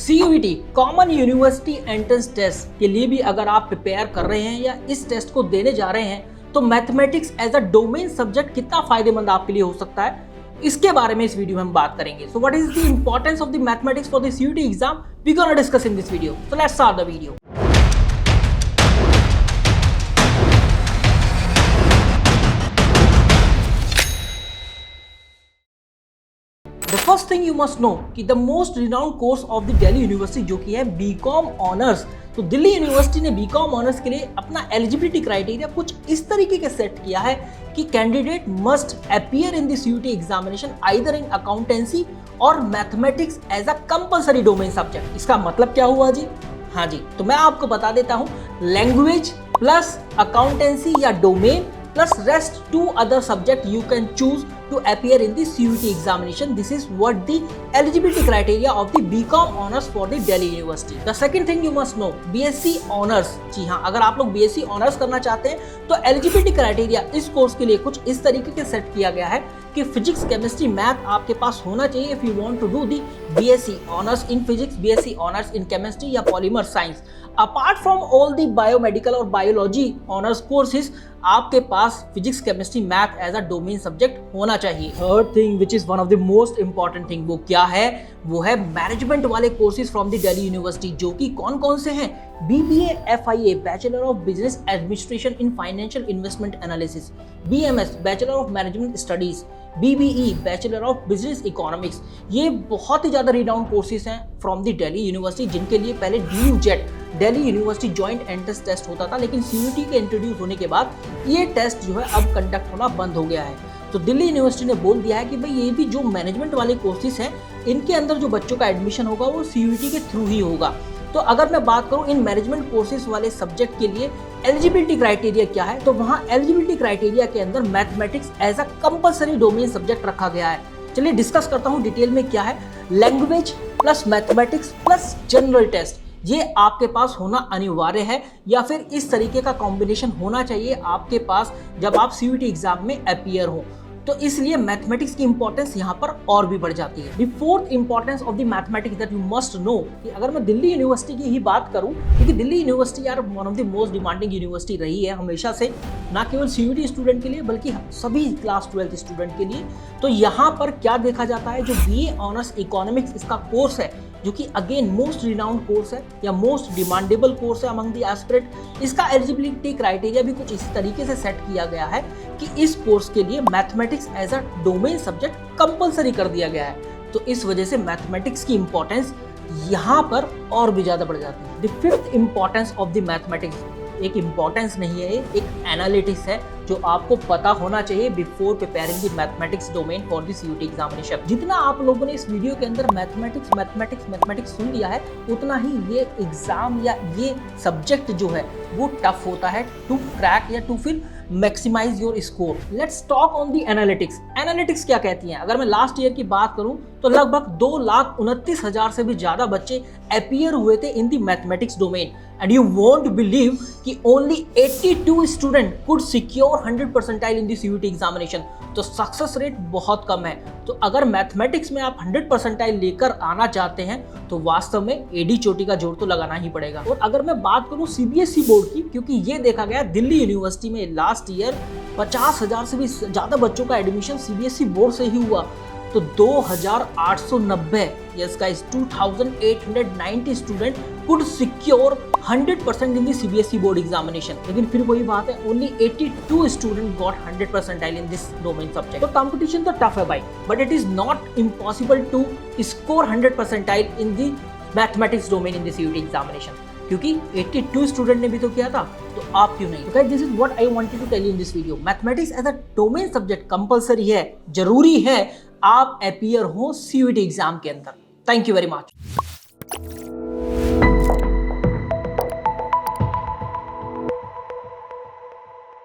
CUET common university entrance test के लिए भी अगर आप प्रिपेयर कर रहे हैं या इस टेस्ट को देने जा रहे हैं तो mathematics as a domain subject कितना फायदेमंद आपके लिए हो सकता है, इसके बारे में इस वीडियो में हम बात करेंगे। So what is the importance of the mathematics for the CUET exam, we gonna discuss in this video. So let's start the video. The first thing you must know कि the most renowned course of the Delhi University जो कि है BCom Honors, तो Delhi university ने BCom Honors के लिए अपना eligibility criteria कुछ इस तरीके के सेट किया है कि candidate must appear in the CUET examination either in accountancy और mathematics as a compulsory domain subject. इसका मतलब क्या हुआ जी? हाँ जी, तो मैं आपको बता देता हूँ, लैंग्वेज प्लस अकाउंटेंसी या domain plus rest two other subject you can choose to appear in the CUET examination. This is what the eligibility criteria of the BCom Honors for the Delhi University. The second thing you must know, BSc Honors। जी हाँ, अगर आप लोग BSc Honors करना चाहते हैं तो eligibility criteria इस course के लिए कुछ इस तरीके के सेट किया गया है कि फिजिक्स, केमिस्ट्री, मैथ आपके पास होना चाहिए if you want to do the BSc Honors in Physics, BSc Honors in Chemistry या Polymer Science। Apart from all the biomedical और बायोलॉजी ऑनर्स कोर्सेज आपके पास physics, chemistry, math as a domain subject होना चाहिए। Third thing which is one of the most important thing, वो क्या है? वो है मैनेजमेंट वाले courses from the Delhi University, जो कि कौन कौन से हैं? BBA FIA bachelor of business administration in financial investment analysis, BMS bachelor of management studies, BBE bachelor of business economics. ये बहुत ही ज़्यादा रिनाउंड कोर्सेज हैं फ्रॉम द दिल्ली यूनिवर्सिटी, जिनके लिए पहले DUJET Delhi university joint entrance test होता था, लेकिन CUET के इंट्रोड्यूस होने के बाद ये टेस्ट जो है अब कंडक्ट होना बंद हो गया है। तो दिल्ली यूनिवर्सिटी ने बोल दिया है कि भाई ये भी जो मैनेजमेंट वाले कोर्सेज हैं, इनके अंदर जो बच्चों का एडमिशन होगा वो CUET के थ्रू ही होगा। तो अगर मैं बात करूं इन मैनेजमेंट कोर्सेज वाले सब्जेक्ट के लिए एलिजिबिलिटी क्राइटेरिया क्या है, तो वहां एलिजिबिलिटी क्राइटेरिया के अंदर mathematics as a compulsory domain subject रखा गया है। चलिए डिस्कस करता हूं डिटेल में क्या है। Language plus mathematics plus general test, ये आपके पास होना अनिवार्य है या फिर इस तरीके का कॉम्बिनेशन होना चाहिए आपके पास जब आप CUET एग्जाम में अपीयर हो। तो इसलिए मैथमेटिक्स की इंपॉर्टेंस यहाँ पर और भी बढ़ जाती है। The fourth importance of the mathematics that you must know, कि अगर मैं दिल्ली यूनिवर्सिटी की ही बात करूँ, क्योंकि दिल्ली यूनिवर्सिटी यार one of the most demanding university रही है हमेशा से, ना केवल CUET स्टूडेंट के लिए बल्कि सभी क्लास 12 स्टूडेंट के लिए। तो यहाँ पर क्या देखा जाता है, जो BA ऑनर्स इकोनॉमिक्स इसका कोर्स है, जो कि अगेन मोस्ट रिनाउंड कोर्स है या मोस्ट डिमांडेबल कोर्स है अमंग द एस्पिरेंट, इसका एलिजिबिलिटी क्राइटेरिया भी कुछ इसी तरीके से सेट किया गया है कि इस कोर्स के लिए mathematics as a domain subject compulsory कर दिया गया है। तो इस वजह से मैथमेटिक्स की इंपॉर्टेंस यहाँ पर और भी ज़्यादा बढ़ जाती है। The fifth importance of the mathematics एक इंपॉर्टेंस नहीं है, एक एनालिटिक्स है जो आपको पता होना चाहिए before preparing the mathematics domain for the CUET examination. जितना आप लोगों ने इस वीडियो के अंदर मैथमेटिक्स सुन लिया है, उतना ही ये एग्जाम या ये सब्जेक्ट जो है वो टफ होता है टू क्रैक या टू फिर maximise your score. Let's talk on the analytics. Analytics क्या कहती हैं? अगर मैं लास्ट ईयर की बात करूं तो लगभग 2,29,000 से भी ज्यादा बच्चे अपीयर हुए थे in the mathematics domain, and you won't believe कि only 82 student could secure 100 percentile in the CUET examination. तो सक्सेस रेट बहुत कम है। तो अगर मैथमेटिक्स में आप 100 परसेंटाइल लेकर आना चाहते हैं तो वास्तव में एडी चोटी का जोर तो लगाना ही पड़ेगा। और अगर मैं बात करूं CBSE बोर्ड की, क्योंकि ये देखा गया दिल्ली यूनिवर्सिटी में लास्ट ईयर 50,000 से भी ज्यादा बच्चों का एडमिशन CBSE बोर्ड से ही हुआ, तो 2,890 yes guys 2,890 student could secure 100% in the CBSE board examination. लेकिन फिर वही बात है, only 82 student got 100 percentile in this domain subject. तो कंपटीशन तो टफ है भाई, but it is not impossible to score 100 percentile in the mathematics domain in the CUET examination, क्योंकि 82 स्टूडेंट ने भी तो किया था, तो आप क्यों नहीं? तो guys, this is what I wanted to tell you in this video. Mathematics as a domain subject compulsory है, जरूरी है आप अपीयर हो CUET एग्जाम के अंदर। Thank you very much.